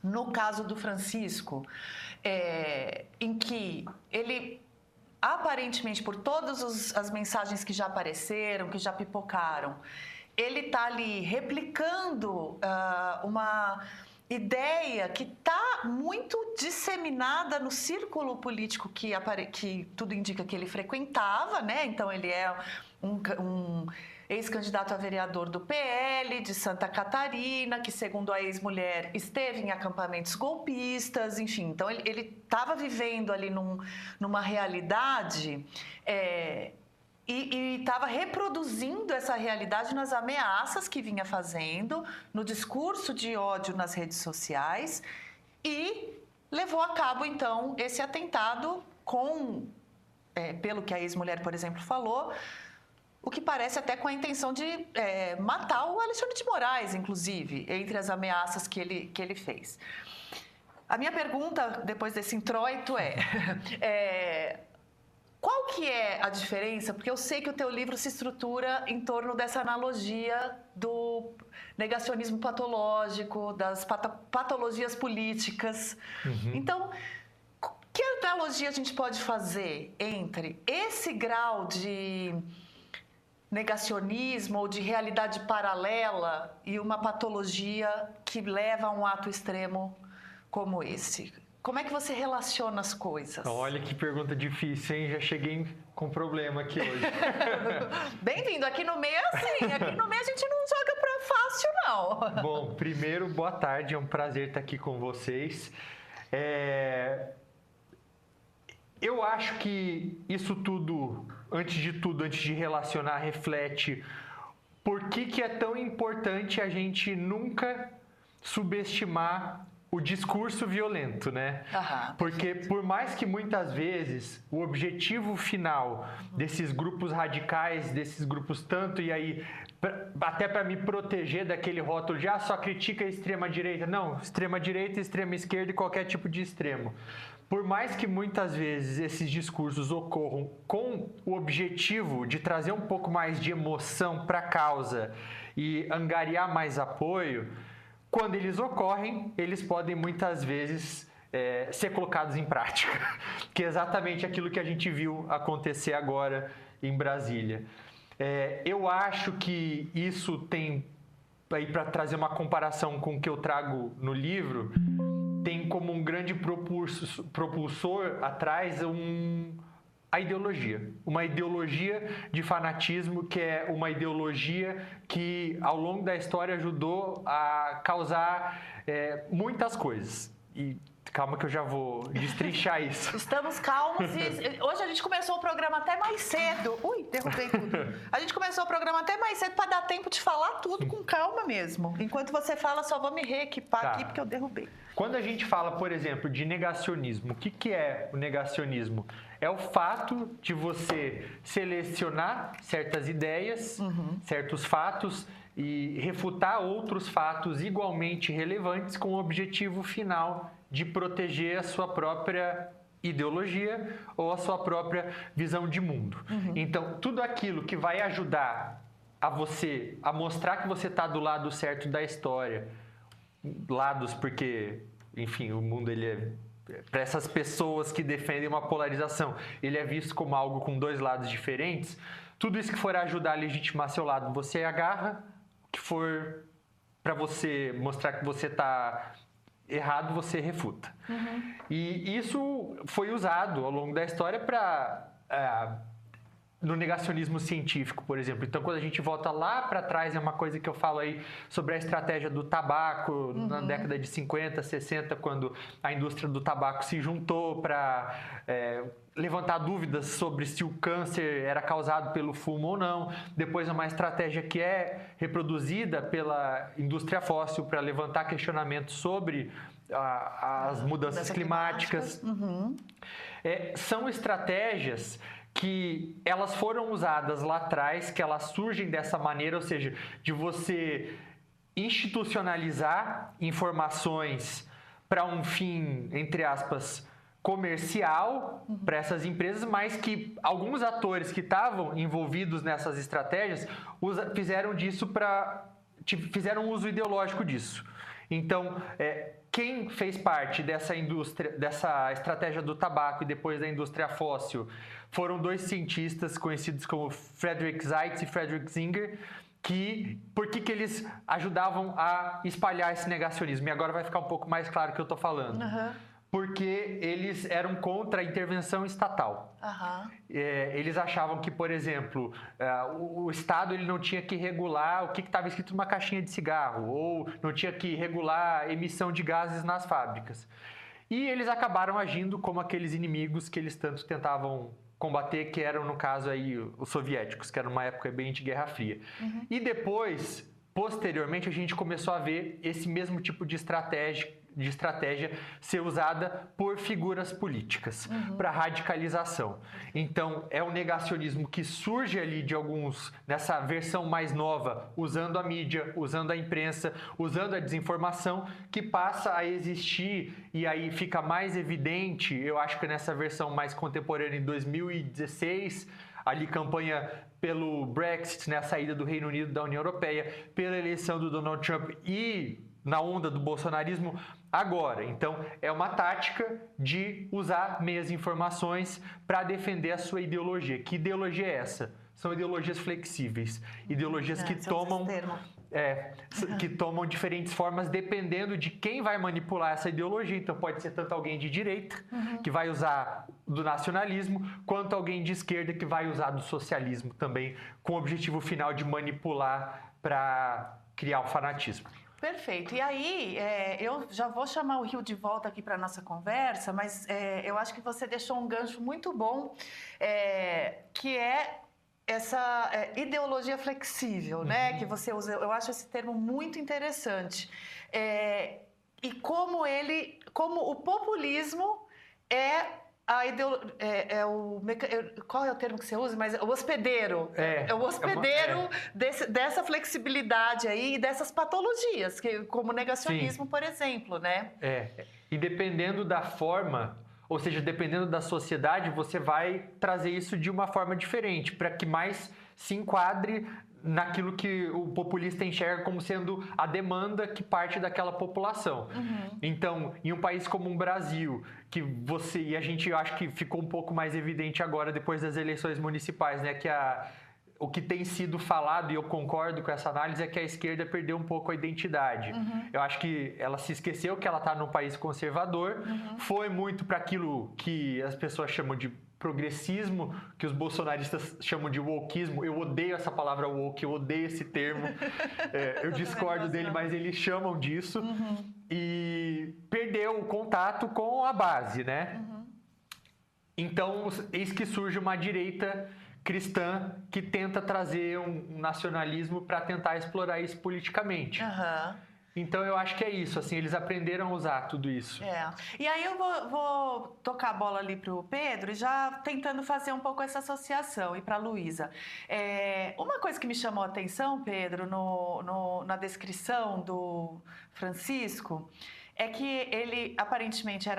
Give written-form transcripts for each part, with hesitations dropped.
no caso do Francisco, em que ele, aparentemente, por todas as mensagens que já apareceram, que já pipocaram, ele está ali replicando uma ideia que está muito disseminada no círculo político que tudo indica que ele frequentava, né? Então, ele é um ex-candidato a vereador do PL de Santa Catarina, que, segundo a ex-mulher, esteve em acampamentos golpistas, enfim. Então, ele estava vivendo ali numa realidade e estava reproduzindo essa realidade nas ameaças que vinha fazendo, no discurso de ódio nas redes sociais e levou a cabo, então, esse atentado com, pelo que a ex-mulher, por exemplo, falou, o que parece até com a intenção de matar o Alexandre de Moraes, inclusive, entre as ameaças que ele fez. A minha pergunta, depois desse introito, qual que é a diferença? Porque eu sei que o teu livro se estrutura em torno dessa analogia do negacionismo patológico, das patologias políticas. Uhum. Então, que analogia a gente pode fazer entre esse grau de negacionismo ou de realidade paralela e uma patologia que leva a um ato extremo como esse? Como é que você relaciona as coisas? Olha que pergunta difícil, hein? Já cheguei com problema aqui hoje. Bem-vindo. Aqui no meio é assim. Aqui no meio a gente não joga pra fácil, não. Bom, primeiro, boa tarde. É um prazer estar aqui com vocês. Eu acho que isso tudo, antes de relacionar, reflete por que é tão importante a gente nunca subestimar o discurso violento, né? Aham. Porque por mais que muitas vezes o objetivo final desses grupos radicais, desses grupos tanto, e aí até para me proteger daquele rótulo de só critica a extrema-direita. Não, extrema-direita, extrema-esquerda e qualquer tipo de extremo. Por mais que muitas vezes esses discursos ocorram com o objetivo de trazer um pouco mais de emoção para a causa e angariar mais apoio, quando eles ocorrem, eles podem muitas vezes ser colocados em prática, que é exatamente aquilo que a gente viu acontecer agora em Brasília. Eu acho que isso tem, aí para trazer uma comparação com o que eu trago no livro, tem como um grande propulsor atrás a ideologia. Uma ideologia de fanatismo, que é uma ideologia que, ao longo da história, ajudou a causar muitas coisas. E calma que eu já vou destrinchar isso. Estamos calmos e hoje a gente começou o programa até mais cedo. Ui, derrubei tudo. A gente começou o programa até mais cedo para dar tempo de falar tudo com calma mesmo. Enquanto você fala, só vou me reequipar aqui porque eu derrubei. Quando a gente fala, por exemplo, de negacionismo, o que é o negacionismo? É o fato de você selecionar certas ideias, certos fatos e refutar outros fatos igualmente relevantes com o objetivo final de proteger a sua própria ideologia ou a sua própria visão de mundo. Então, tudo aquilo que vai ajudar a mostrar que você está do lado certo da história, lados porque, enfim, o mundo para essas pessoas que defendem uma polarização, ele é visto como algo com dois lados diferentes. Tudo isso que for ajudar a legitimar seu lado, você agarra. O que for para você mostrar que você está errado, você refuta. E isso foi usado ao longo da história no negacionismo científico, por exemplo. Então, quando a gente volta lá para trás, é uma coisa que eu falo aí sobre a estratégia do tabaco, na década de 50, 60, quando a indústria do tabaco se juntou para levantar dúvidas sobre se o câncer era causado pelo fumo ou não. Depois, é uma estratégia que é reproduzida pela indústria fóssil para levantar questionamentos sobre as mudanças climáticas. São estratégias que elas foram usadas lá atrás, que elas surgem dessa maneira, ou seja, de você institucionalizar informações para um fim, entre aspas, comercial para essas empresas, mas que alguns atores que estavam envolvidos nessas estratégias fizeram disso fizeram um uso ideológico disso. Então, quem fez parte dessa indústria, dessa estratégia do tabaco e depois da indústria fóssil foram dois cientistas conhecidos como Frederick Seitz e Frederick Singer, por que eles ajudavam a espalhar esse negacionismo? E agora vai ficar um pouco mais claro o que eu estou falando. Porque eles eram contra a intervenção estatal. Eles achavam que, por exemplo, o Estado ele não tinha que regular o que estava escrito numa caixinha de cigarro, ou não tinha que regular a emissão de gases nas fábricas. E eles acabaram agindo como aqueles inimigos que eles tanto tentavam combater, que eram, no caso, aí, os soviéticos, que era uma época bem de Guerra Fria. E depois, posteriormente, a gente começou a ver esse mesmo tipo de estratégia ser usada por figuras políticas para radicalização. Então, é um negacionismo que surge ali de alguns, nessa versão mais nova, usando a mídia, usando a imprensa, usando a desinformação, que passa a existir e aí fica mais evidente, eu acho que nessa versão mais contemporânea, em 2016, ali campanha pelo Brexit, né, a saída do Reino Unido da União Europeia, pela eleição do Donald Trump e na onda do bolsonarismo agora. Então, é uma tática de usar meias informações para defender a sua ideologia. Que ideologia é essa? São ideologias flexíveis, ideologias que tomam diferentes formas dependendo de quem vai manipular essa ideologia. Então, pode ser tanto alguém de direita, que vai usar do nacionalismo, quanto alguém de esquerda que vai usar do socialismo também, com o objetivo final de manipular para criar o fanatismo. Perfeito. E aí, eu já vou chamar o Rio de volta aqui para a nossa conversa, mas eu acho que você deixou um gancho muito bom, que é essa ideologia flexível, né? Que você usa. Eu acho esse termo muito interessante. E como o populismo é qual é o termo que você usa? Mas o hospedeiro. É o hospedeiro dessa flexibilidade aí e dessas patologias, como o negacionismo, por exemplo, né? E dependendo da forma, ou seja, dependendo da sociedade, você vai trazer isso de uma forma diferente, para que mais se enquadre naquilo que o populista enxerga como sendo a demanda que parte daquela população. Então, em um país como o Brasil, e a gente acho que ficou um pouco mais evidente agora depois das eleições municipais, né, que o que tem sido falado, e eu concordo com essa análise, é que a esquerda perdeu um pouco a identidade. Eu acho que ela se esqueceu que ela está num país conservador, foi muito para aquilo que as pessoas chamam de progressismo, que os bolsonaristas chamam de wokeismo. Eu odeio essa palavra woke, eu odeio esse termo. Eu discordo dele, mas eles chamam disso. E perdeu o contato com a base, né? Então, eis que surge uma direita cristã que tenta trazer um nacionalismo para tentar explorar isso politicamente. Então, eu acho que é isso, assim, eles aprenderam a usar tudo isso. E aí eu vou tocar a bola ali para o Pedro, e já tentando fazer um pouco essa associação, e para a Luísa. Uma coisa que me chamou a atenção, Pedro, na descrição do Francisco, é que ele aparentemente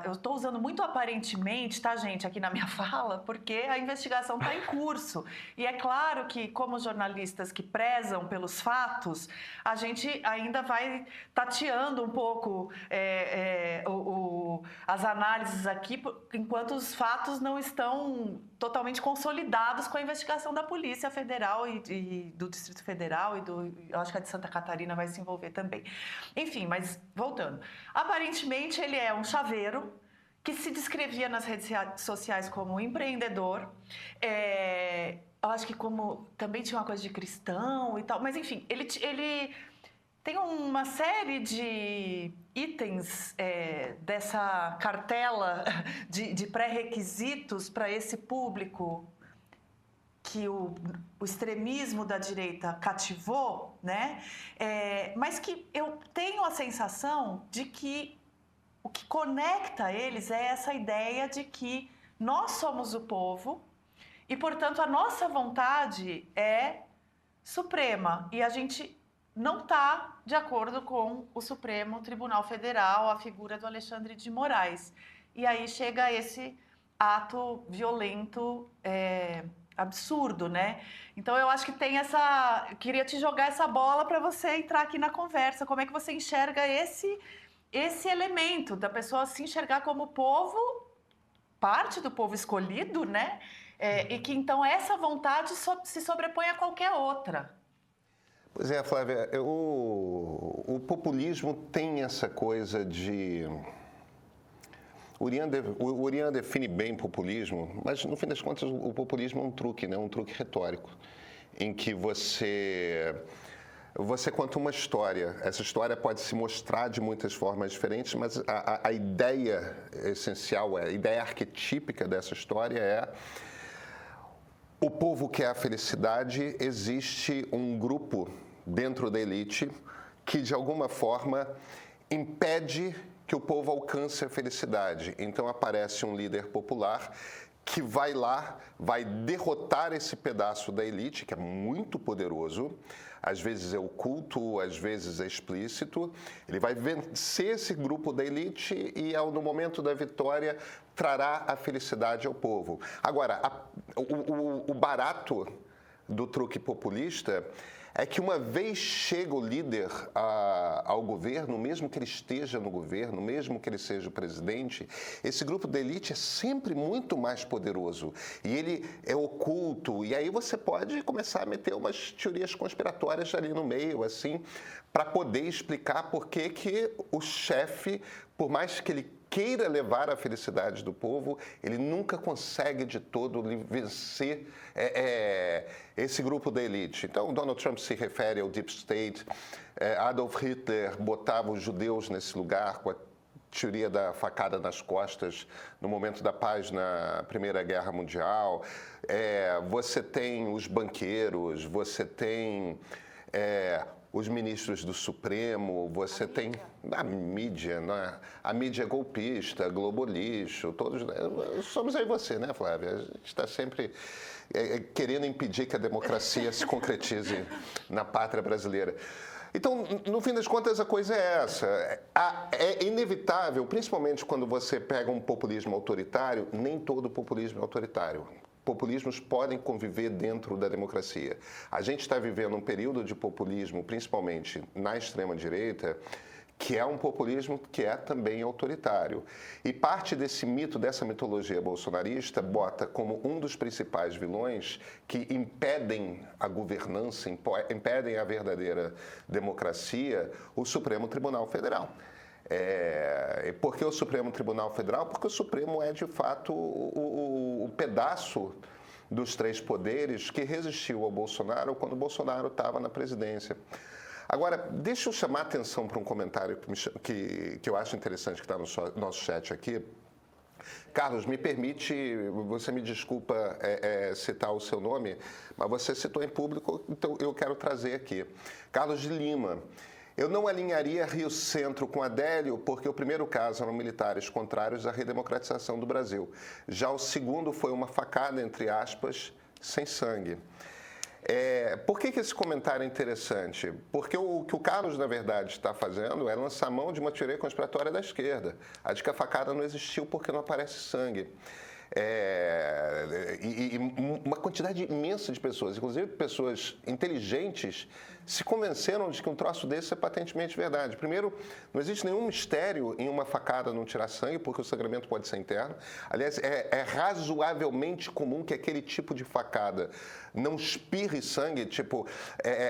eu estou usando muito aparentemente, tá, gente, aqui na minha fala, porque a investigação está em curso. E é claro que, como jornalistas que prezam pelos fatos, a gente ainda vai tateando um pouco as análises aqui, enquanto os fatos não estão totalmente consolidados com a investigação da Polícia Federal e do Distrito Federal eu acho que a de Santa Catarina vai se envolver também. Enfim, mas voltando. Aparentemente, ele é um chaveiro que se descrevia nas redes sociais como empreendedor. Eu acho que também tinha uma coisa de cristão e tal, mas enfim, ele tem uma série de itens dessa cartela de pré-requisitos para esse público que o extremismo da direita cativou, né? Mas que eu tenho a sensação de que o que conecta eles é essa ideia de que nós somos o povo e, portanto, a nossa vontade é suprema e a gente não está de acordo com o Supremo Tribunal Federal, a figura do Alexandre de Moraes. E aí chega esse ato violento, absurdo, né? Então eu acho que tem queria te jogar essa bola para você entrar aqui na conversa. Como é que você enxerga esse elemento da pessoa se enxergar como povo, parte do povo escolhido, né? E que então essa vontade se sobrepõe a qualquer outra. Pois é, Flávia, o populismo tem essa coisa de... O Urian define bem populismo, mas no fim das contas o populismo é um truque, né? Um truque retórico, em que você conta uma história. Essa história pode se mostrar de muitas formas diferentes, mas a ideia essencial, a ideia arquetípica dessa história é: o povo quer a felicidade, existe um grupo dentro da elite que, de alguma forma, impede que o povo alcance a felicidade. Então aparece um líder popular que vai lá, vai derrotar esse pedaço da elite, que é muito poderoso, às vezes é oculto, às vezes é explícito. Ele vai vencer esse grupo da elite e, no momento da vitória, trará a felicidade ao povo. Agora, o barato do truque populista é que, uma vez chega o líder ao governo, mesmo que ele esteja no governo, mesmo que ele seja o presidente, esse grupo da elite é sempre muito mais poderoso e ele é oculto. E aí você pode começar a meter umas teorias conspiratórias ali no meio, assim, para poder explicar por que o chefe, por mais que ele queira levar a felicidade do povo, ele nunca consegue de todo vencer esse grupo da elite. Então, Donald Trump se refere ao Deep State. Adolf Hitler botava os judeus nesse lugar com a teoria da facada nas costas no momento da paz na Primeira Guerra Mundial. Você tem os banqueiros, você tem... os ministros do Supremo, você tem a mídia, né? A mídia golpista, Globo Lixo, todos... Somos aí você, né, Flávia? A gente está sempre querendo impedir que a democracia se concretize na pátria brasileira. Então, no fim das contas, a coisa é essa. É inevitável, principalmente quando você pega um populismo autoritário, nem todo populismo é autoritário. Populismos podem conviver dentro da democracia. A gente está vivendo um período de populismo, principalmente na extrema-direita, que é um populismo que é também autoritário. E parte desse mito, dessa mitologia bolsonarista, bota como um dos principais vilões que impedem a governança, impedem a verdadeira democracia, o Supremo Tribunal Federal. Por que o Supremo Tribunal Federal? Porque o Supremo é, de fato, o pedaço dos três poderes que resistiu ao Bolsonaro quando o Bolsonaro estava na presidência. Agora, deixa eu chamar a atenção para um comentário que eu acho interessante, que está no nosso chat aqui. Carlos, me permite, você me desculpa citar o seu nome, mas você citou em público, então eu quero trazer aqui. Carlos de Lima. Eu não alinharia Rio Centro com Adélio, porque o primeiro caso eram militares contrários à redemocratização do Brasil. Já o segundo foi uma facada, entre aspas, sem sangue. Por que esse comentário é interessante? Porque o que o Carlos, na verdade, está fazendo é lançar mão de uma teoria conspiratória da esquerda, a de que a facada não existiu porque não aparece sangue. E uma quantidade imensa de pessoas, inclusive pessoas inteligentes, se convenceram de que um troço desse é patentemente verdade. Primeiro, não existe nenhum mistério em uma facada não tirar sangue, porque o sangramento pode ser interno. Aliás, é razoavelmente comum que aquele tipo de facada não espirre sangue. Tipo,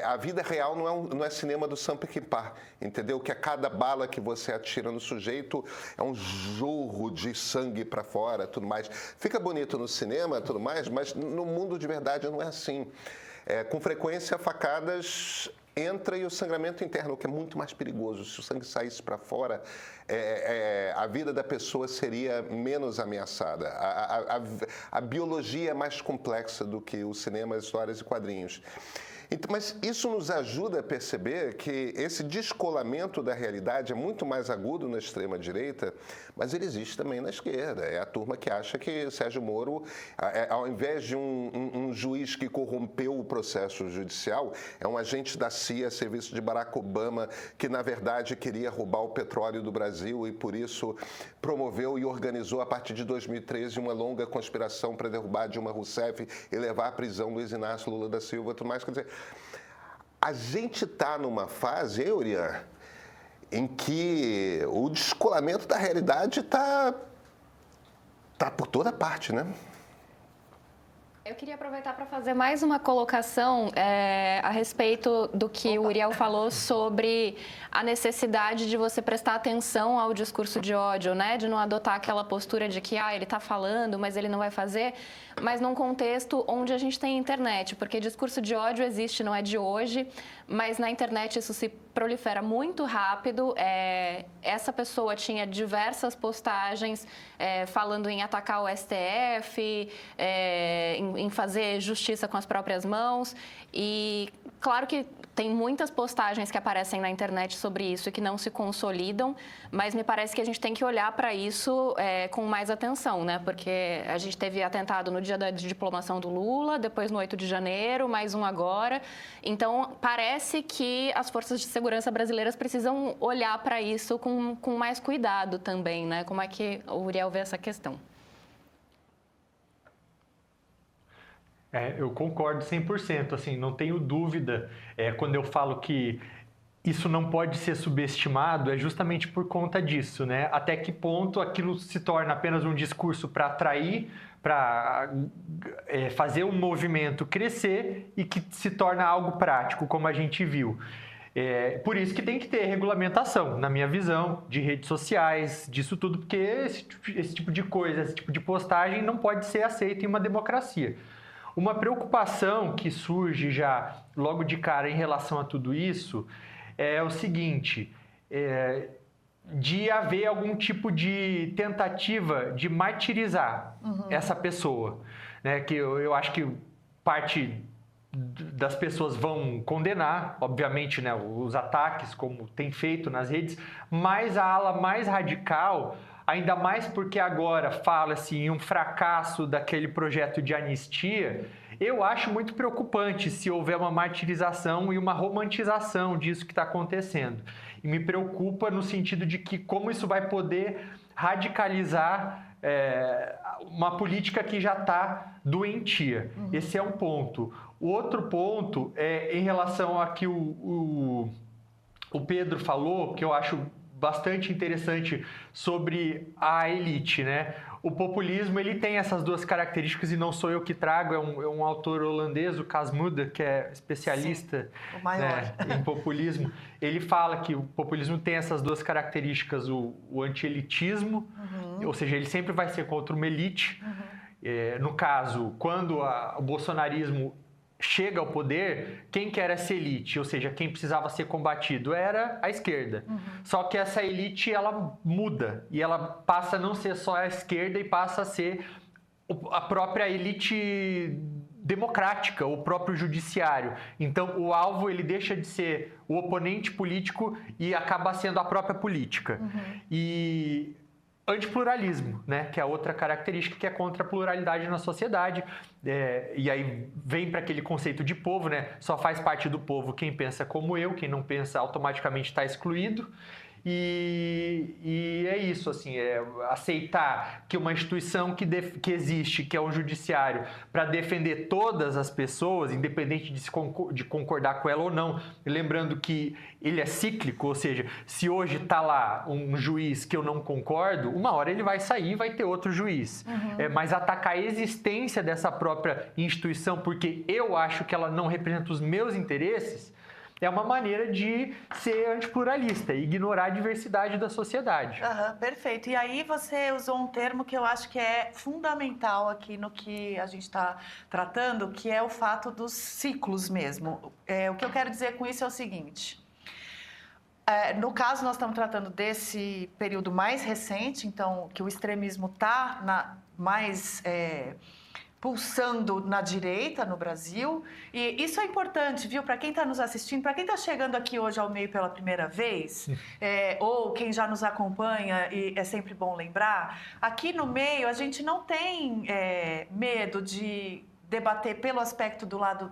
a vida real não é cinema do Sam Peckinpah, entendeu? Que a cada bala que você atira no sujeito é um jorro de sangue para fora, tudo mais. Fica bonito no cinema, tudo mais, mas no mundo de verdade não é assim. Com frequência, facadas entra e o sangramento interno, o que é muito mais perigoso. Se o sangue saísse para fora, a vida da pessoa seria menos ameaçada. A biologia é mais complexa do que o cinema, as histórias e quadrinhos. Mas isso nos ajuda a perceber que esse descolamento da realidade é muito mais agudo na extrema-direita, mas ele existe também na esquerda. É a turma que acha que Sérgio Moro, ao invés de um juiz que corrompeu o processo judicial, é um agente da CIA, serviço de Barack Obama, que na verdade queria roubar o petróleo do Brasil e por isso promoveu e organizou a partir de 2013 uma longa conspiração para derrubar Dilma Rousseff e levar à prisão Luiz Inácio Lula da Silva e tudo mais. Quer dizer, a gente está numa fase, Urian, em que o descolamento da realidade está por toda parte, né? Eu queria aproveitar para fazer mais uma colocação a respeito do que o Uriel falou sobre a necessidade de você prestar atenção ao discurso de ódio, né? De não adotar aquela postura de que ele está falando, mas ele não vai fazer, mas num contexto onde a gente tem internet, porque discurso de ódio existe, não é de hoje, mas na internet isso se prolifera muito rápido. Essa pessoa tinha diversas postagens falando em atacar o STF, em fazer justiça com as próprias mãos. E claro que tem muitas postagens que aparecem na internet sobre isso e que não se consolidam, mas me parece que a gente tem que olhar para isso com mais atenção, né? Porque a gente teve atentado no dia da diplomação do Lula, depois no 8 de janeiro, mais um agora. Então, parece que as forças de segurança brasileiras precisam olhar para isso com mais cuidado também, né? Como é que o Uriel vê essa questão? Eu concordo 100%, assim, não tenho dúvida. Quando eu falo que isso não pode ser subestimado, é justamente por conta disso, né? Até que ponto aquilo se torna apenas um discurso para atrair, para fazer um movimento crescer e que se torna algo prático, como a gente viu. Por isso que tem que ter regulamentação, na minha visão, de redes sociais, disso tudo, porque esse tipo de coisa, esse tipo de postagem não pode ser aceito em uma democracia. Uma preocupação que surge já logo de cara em relação a tudo isso é o seguinte, de haver algum tipo de tentativa de martirizar essa pessoa, né? Que eu acho que parte das pessoas vão condenar, obviamente, né, os ataques, como tem feito nas redes, mas a ala mais radical, ainda mais porque agora fala-se em um fracasso daquele projeto de anistia, eu acho muito preocupante se houver uma martirização e uma romantização disso que está acontecendo. E me preocupa no sentido de que como isso vai poder radicalizar uma política que já está doentia. Esse é um ponto. O outro ponto é em relação a que o Pedro falou, que eu acho bastante interessante sobre a elite, né? O populismo, ele tem essas duas características e não sou eu que trago, é um autor holandês, o Cas Mudde, que é especialista, né, em populismo. Ele fala que o populismo tem essas duas características, o anti-elitismo, ou seja, ele sempre vai ser contra uma elite. No caso, quando o bolsonarismo chega ao poder, quem que era essa elite? Ou seja, quem precisava ser combatido era a esquerda. Só que essa elite, ela muda e ela passa a não ser só a esquerda e passa a ser a própria elite democrática, o próprio judiciário. Então, o alvo, ele deixa de ser o oponente político e acaba sendo a própria política. E antipluralismo, né, que é outra característica que é contra a pluralidade na sociedade, e aí vem para aquele conceito de povo, né, só faz parte do povo quem pensa como eu, quem não pensa automaticamente está excluído. E é isso, assim, aceitar que uma instituição que existe, que é o judiciário, para defender todas as pessoas, independente de concordar com ela ou não, lembrando que ele é cíclico, ou seja, se hoje está lá um juiz que eu não concordo, uma hora ele vai sair e vai ter outro juiz. Mas atacar a existência dessa própria instituição, porque eu acho que ela não representa os meus interesses, é uma maneira de ser antipluralista, ignorar a diversidade da sociedade. Perfeito. E aí você usou um termo que eu acho que é fundamental aqui no que a gente está tratando, que é o fato dos ciclos mesmo. O que eu quero dizer com isso é o seguinte. No caso, nós estamos tratando desse período mais recente, então, que o extremismo está mais pulsando na direita no Brasil, e isso é importante, viu? Para quem está nos assistindo, para quem está chegando aqui hoje ao meio pela primeira vez, ou quem já nos acompanha, e é sempre bom lembrar, aqui no meio a gente não tem medo de debater pelo aspecto do lado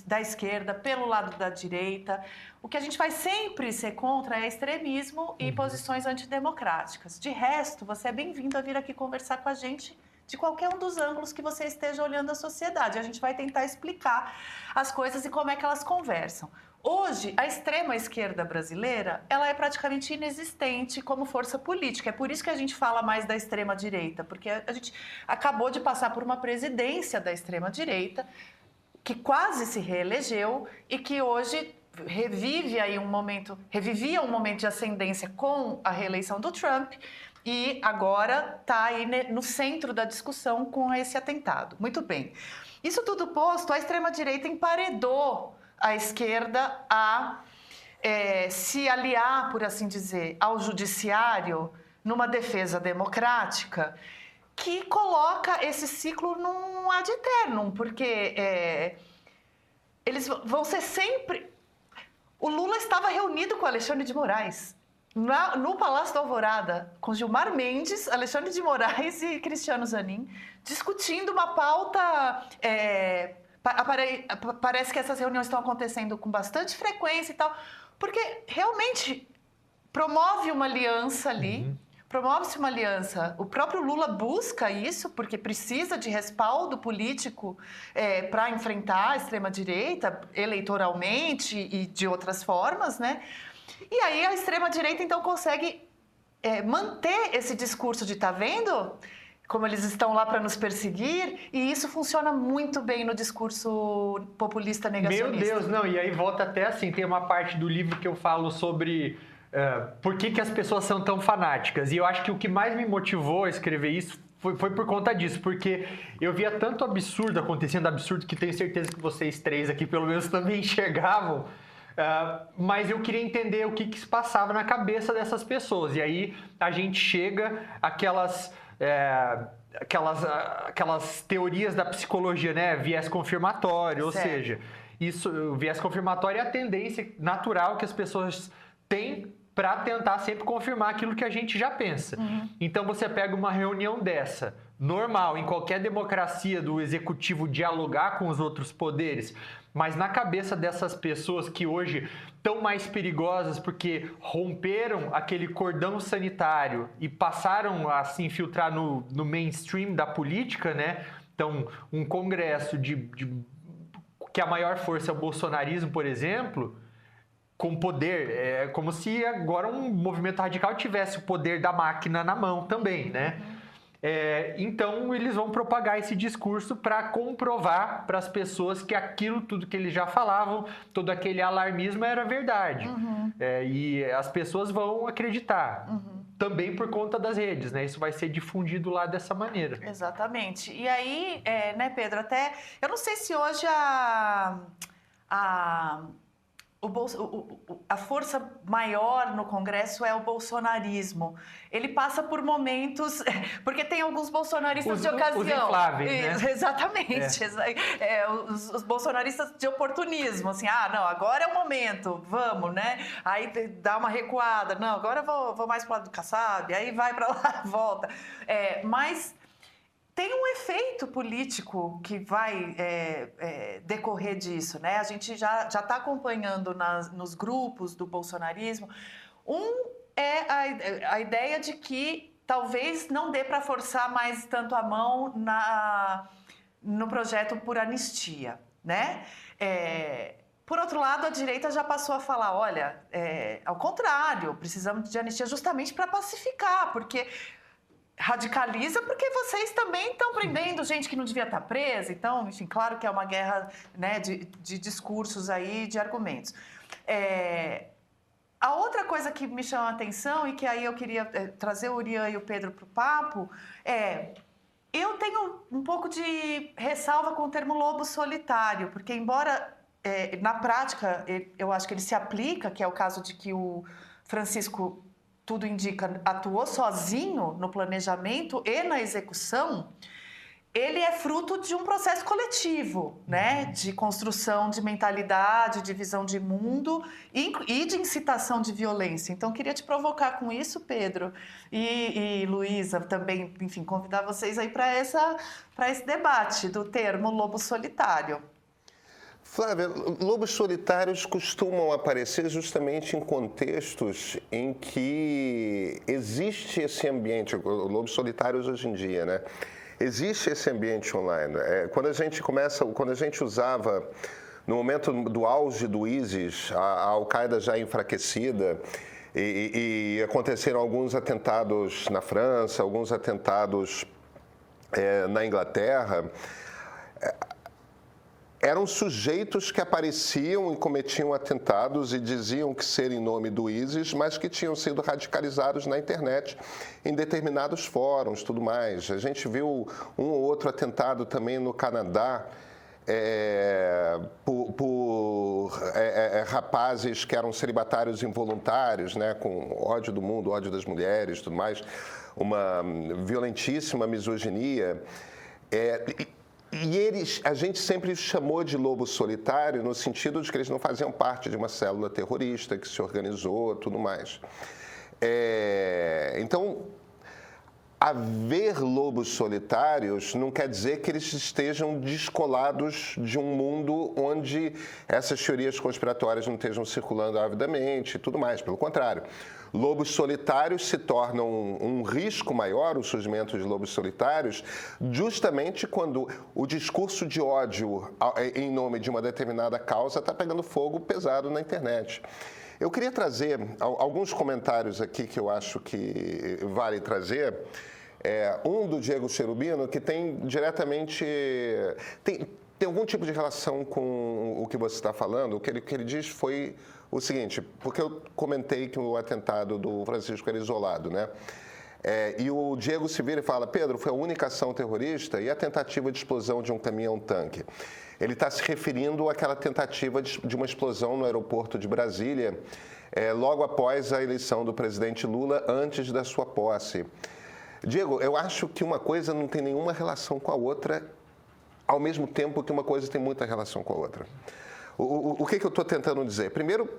da esquerda, pelo lado da direita. O que a gente vai sempre ser contra é extremismo e posições antidemocráticas. De resto, você é bem-vindo a vir aqui conversar com a gente de qualquer um dos ângulos que você esteja olhando a sociedade. A gente vai tentar explicar as coisas e como é que elas conversam. Hoje, a extrema-esquerda brasileira, ela é praticamente inexistente como força política. É por isso que a gente fala mais da extrema-direita, porque a gente acabou de passar por uma presidência da extrema-direita, que quase se reelegeu e que hoje revivia um momento de ascendência com a reeleição do Trump e agora está aí no centro da discussão com esse atentado. Muito bem. Isso tudo posto, a extrema-direita emparedou a esquerda a se aliar, por assim dizer, ao judiciário numa defesa democrática que coloca esse ciclo num ad eternum, porque eles vão ser sempre... O Lula estava reunido com Alexandre de Moraes no Palácio da Alvorada, com Gilmar Mendes, Alexandre de Moraes e Cristiano Zanin, discutindo uma pauta... Parece que essas reuniões estão acontecendo com bastante frequência e tal, porque realmente promove uma aliança ali, promove-se uma aliança. O próprio Lula busca isso, porque precisa de respaldo político para enfrentar a extrema-direita eleitoralmente e de outras formas, né? E aí a extrema-direita, então, consegue manter esse discurso de tá vendo como eles estão lá para nos perseguir, e isso funciona muito bem no discurso populista negacionista. Meu Deus, não, e aí volta até assim, tem uma parte do livro que eu falo sobre por que as pessoas são tão fanáticas, e eu acho que o que mais me motivou a escrever isso foi por conta disso, porque eu via tanto absurdo acontecendo, absurdo que tenho certeza que vocês três aqui pelo menos também enxergavam, mas eu queria entender o que se passava na cabeça dessas pessoas, e aí a gente chega àquelas teorias da psicologia, né? Viés confirmatório, ou seja, o viés confirmatório é a tendência natural que as pessoas têm para tentar sempre confirmar aquilo que a gente já pensa. Então você pega uma reunião dessa, normal, em qualquer democracia do executivo dialogar com os outros poderes, mas na cabeça dessas pessoas que hoje estão mais perigosas porque romperam aquele cordão sanitário e passaram a se infiltrar no mainstream da política, né? Então, um congresso que a maior força é o bolsonarismo, por exemplo, com poder, é como se agora um movimento radical tivesse o poder da máquina na mão também, né? Então eles vão propagar esse discurso para comprovar para as pessoas que aquilo tudo que eles já falavam, todo aquele alarmismo era verdade. E as pessoas vão acreditar. Também por conta das redes, né? Isso vai ser difundido lá dessa maneira. Exatamente. E aí, né, Pedro, até... Eu não sei se hoje a força maior no Congresso é o bolsonarismo. Ele passa por momentos... Porque tem alguns bolsonaristas de ocasião. Os infláveis, né? Exatamente. Os bolsonaristas de oportunismo. Assim, não, agora é o momento, vamos, né? Aí dá uma recuada. Não, agora eu vou mais para o lado do Kassab. Aí vai para lá, volta. Mas... tem um efeito político que vai decorrer disso, né? A gente já está acompanhando nos grupos do bolsonarismo. É a ideia de que talvez não dê para forçar mais tanto a mão no projeto por anistia, né? Por outro lado, a direita já passou a falar, olha, ao contrário, precisamos de anistia justamente para pacificar, porque... radicaliza porque vocês também estão prendendo gente que não devia estar presa. Então, enfim, claro que é uma guerra, né, de discursos aí, de argumentos. A outra coisa que me chama a atenção e que aí eu queria trazer o Urian e o Pedro para o papo eu tenho um pouco de ressalva com o termo lobo solitário, porque embora na prática eu acho que ele se aplica, que é o caso de que o Francisco... tudo indica, atuou sozinho no planejamento e na execução, ele é fruto de um processo coletivo, né? De construção de mentalidade, de visão de mundo e de incitação de violência. Então, queria te provocar com isso, Pedro, e Luísa, também, enfim, convidar vocês aí para esse debate do termo lobo solitário. Flávia, lobos solitários costumam aparecer justamente em contextos em que existe esse ambiente, lobos solitários hoje em dia, né? Existe esse ambiente online. Quando a gente usava no momento do auge do ISIS, a Al-Qaeda já enfraquecida, e aconteceram alguns atentados na França, alguns atentados na Inglaterra, eram sujeitos que apareciam e cometiam atentados e diziam que ser em nome do ISIS, mas que tinham sido radicalizados na internet em determinados fóruns, tudo mais. A gente viu um ou outro atentado também no Canadá, por rapazes que eram celibatários involuntários, né, com ódio do mundo, ódio das mulheres, tudo mais, uma violentíssima misoginia. E a gente sempre chamou de lobo solitário no sentido de que eles não faziam parte de uma célula terrorista que se organizou, tudo mais. Então, haver lobos solitários não quer dizer que eles estejam descolados de um mundo onde essas teorias conspiratórias não estejam circulando avidamente e tudo mais. Pelo contrário, lobos solitários se tornam um risco maior, o surgimento de lobos solitários, justamente quando o discurso de ódio em nome de uma determinada causa está pegando fogo pesado na internet. Eu queria trazer alguns comentários aqui que eu acho que vale trazer. Um do Diego Cherubino, que tem diretamente... Tem algum tipo de relação com o que você está falando. O que ele diz foi o seguinte, porque eu comentei que o atentado do Francisco era isolado, né? E o Diego se vira e fala, Pedro, foi a única ação terrorista e a tentativa de explosão de um caminhão-tanque. Ele está se referindo àquela tentativa de uma explosão no aeroporto de Brasília, logo após a eleição do presidente Lula, antes da sua posse. Diego, eu acho que uma coisa não tem nenhuma relação com a outra, ao mesmo tempo que uma coisa tem muita relação com a outra. O que eu estou tentando dizer? Primeiro,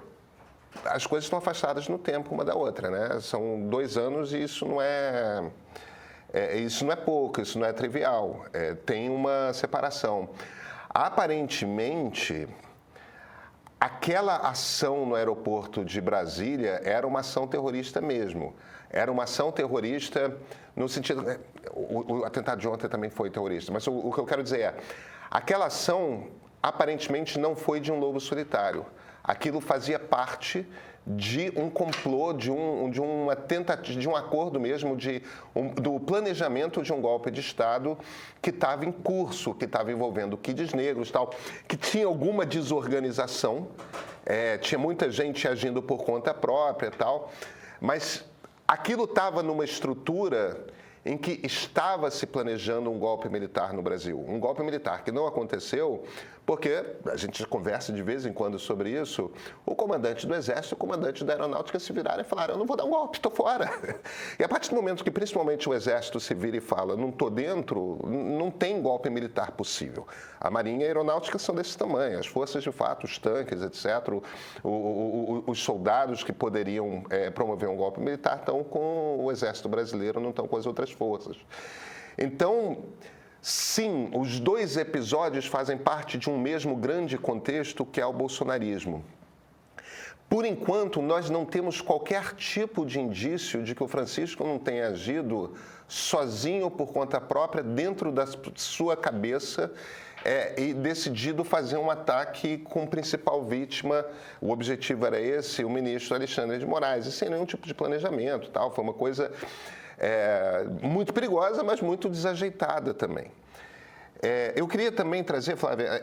as coisas estão afastadas no tempo uma da outra, né? São 2 anos e isso não é pouco, isso não é trivial. Tem uma separação. Aparentemente, aquela ação no aeroporto de Brasília era uma ação terrorista mesmo. Era uma ação terrorista no sentido... O atentado de ontem também foi terrorista, mas o que eu quero dizer aquela ação aparentemente não foi de um lobo solitário. Aquilo fazia parte de um complô, de uma tentativa, de um acordo mesmo, do planejamento de um golpe de Estado que estava em curso, que estava envolvendo kids negros, tal, que tinha alguma desorganização, tinha muita gente agindo por conta própria, tal, mas aquilo estava numa estrutura em que estava se planejando um golpe militar no Brasil. Um golpe militar que não aconteceu porque, a gente conversa de vez em quando sobre isso, o comandante do Exército e o comandante da Aeronáutica se viraram e falaram, eu não vou dar um golpe, estou fora. E a partir do momento que principalmente o Exército se vira e fala, não estou dentro, não tem golpe militar possível. A Marinha e a Aeronáutica são desse tamanho, as forças de fato, os tanques, etc., os soldados que poderiam promover um golpe militar estão com o Exército brasileiro, não estão com as outras forças. Então, sim, os 2 episódios fazem parte de um mesmo grande contexto que é o bolsonarismo. Por enquanto, nós não temos qualquer tipo de indício de que o Francisco não tenha agido sozinho por conta própria, dentro da sua cabeça, e decidido fazer um ataque com a principal vítima. O objetivo era esse, o ministro Alexandre de Moraes, e sem nenhum tipo de planejamento, tal. Foi uma coisa muito perigosa, mas muito desajeitada também. Eu queria também trazer, Flávia,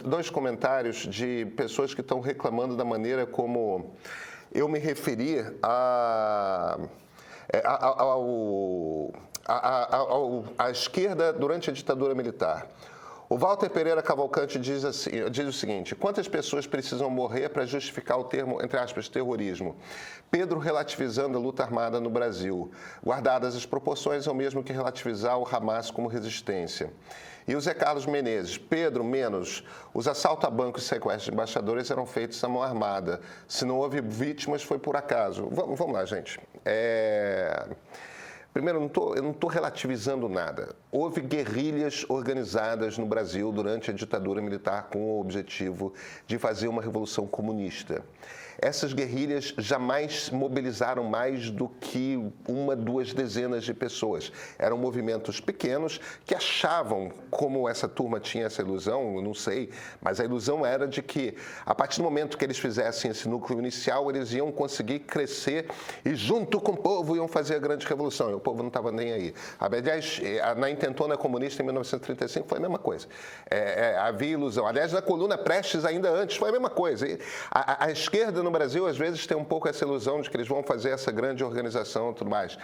dois comentários de pessoas que estão reclamando da maneira como eu me referi à esquerda durante a ditadura militar. O Walter Pereira Cavalcante diz o seguinte, quantas pessoas precisam morrer para justificar o termo, entre aspas, terrorismo? Pedro relativizando a luta armada no Brasil. Guardadas as proporções, é o mesmo que relativizar o Hamas como resistência. E o Zé Carlos Menezes, Pedro, menos, os assaltos a bancos e sequestros de embaixadores eram feitos à mão armada. Se não houve vítimas, foi por acaso. Vamos lá, gente. Primeiro, eu não estou relativizando nada. Houve guerrilhas organizadas no Brasil durante a ditadura militar com o objetivo de fazer uma revolução comunista. essas guerrilhas jamais mobilizaram mais do que 1, 2 dezenas de pessoas. Eram movimentos pequenos que achavam, como essa turma tinha essa ilusão, eu não sei, mas a ilusão era de que, a partir do momento que eles fizessem esse núcleo inicial, eles iam conseguir crescer e, junto com o povo, iam fazer a grande revolução. E o povo não estava nem aí. Aliás, na intentona comunista, em 1935, foi a mesma coisa. Havia ilusão. Aliás, na coluna Prestes, ainda antes, foi a mesma coisa. A esquerda no Brasil, às vezes, tem um pouco essa ilusão de que eles vão fazer essa grande organização e tudo mais.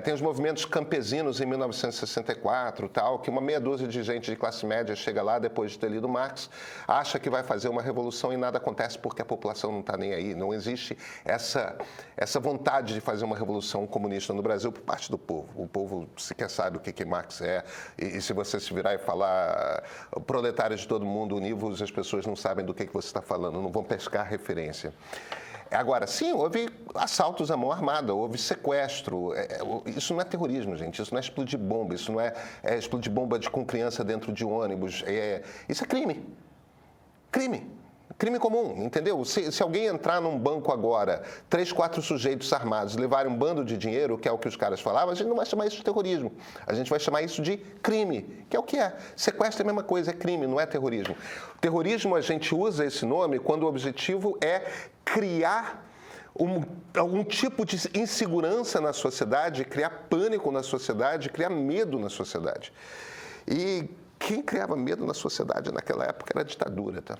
Tem os movimentos campesinos em 1964, tal, que uma meia dúzia de gente de classe média chega lá, depois de ter lido Marx, acha que vai fazer uma revolução e nada acontece porque a população não está nem aí. Não existe essa vontade de fazer uma revolução comunista no Brasil por parte do povo. O povo sequer sabe o que Marx é. E se você se virar e falar proletários de todo mundo, univos, as pessoas não sabem do que você está falando, não vão pescar referência. Agora, sim, houve assaltos à mão armada, houve sequestro. Isso não é terrorismo, gente. Isso não é explodir bomba. Isso não é explodir bomba com criança dentro de ônibus. Isso é crime. Crime. Crime comum, entendeu? Se alguém entrar num banco agora, 3, 4 sujeitos armados levarem um bando de dinheiro, que é o que os caras falavam, a gente não vai chamar isso de terrorismo. A gente vai chamar isso de crime, que é o que é. Sequestro é a mesma coisa, é crime, não é terrorismo. Terrorismo, a gente usa esse nome quando o objetivo é criar algum tipo de insegurança na sociedade, criar pânico na sociedade, criar medo na sociedade. E quem criava medo na sociedade naquela época era a ditadura, tá?